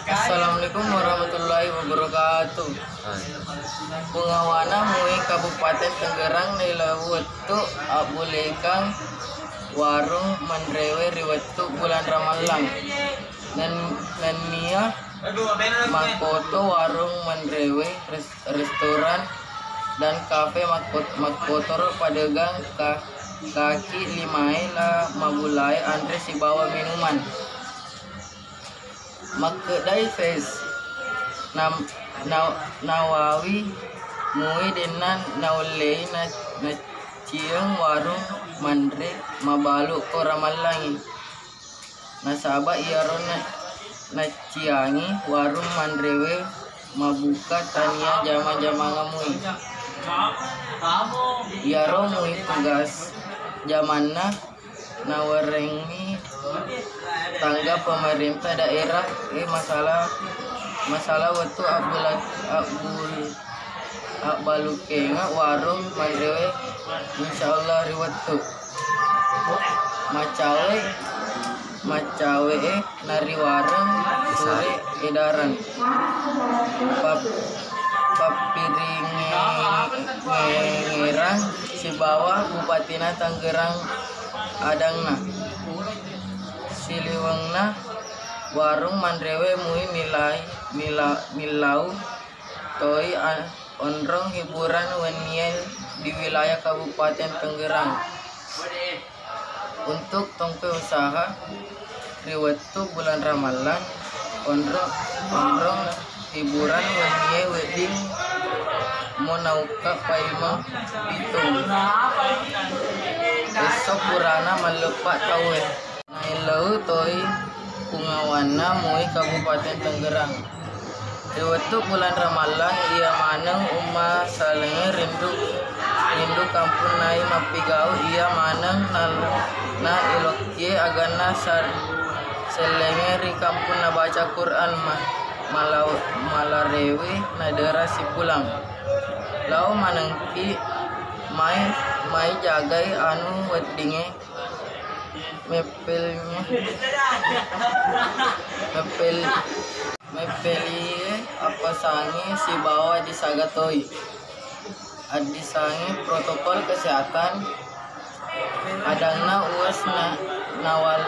Assalamualaikum warahmatullahi wabarakatuh. Pengawana mui Kabupaten Tangerang nilawettu abulekang warung mandrewe riwettu bulan Ramalang dan nia makoto warung mandrewe restoran dan kafe makotor padegang kaki limai la mabulai Andre si bawa minuman makedai face nawawi mui denan naulei na cieng warung mandre mabalu ko Ramalangi nasaba iaron na ciangi warung mandrewe mabuka tania jama-jama ngamui iaro mui tugas zamanna nawarengi tangga pemerintah daerah masalah waktu balukenga warung mandrewe insyaallah riwettu macawe nari warung sore edaran papiringerang si bawah Bupatina Tangerang adangna siliwengna warung mandrewe mui milau toi onrong hiburan wenien di wilayah Kabupaten Tangerang untuk tongpe usaha riwettu bulan Ramalan onrong hiburan wenien wedding monauka paima pitung esok purana malepak tawe nailau toi pungawana mui Kabupaten Tangerang riwettu bulan Ramalan ia maneng umma salenge rindu kampung nai mapigau ia maneng na ilokye agana selenge ri kampung na baca Quran malarewe nadera si pulang lau manengki mai jagai anu weddinge mepelie apa sangi si bawa disagatoi adisangi protokol kesehatan adangna uas nawal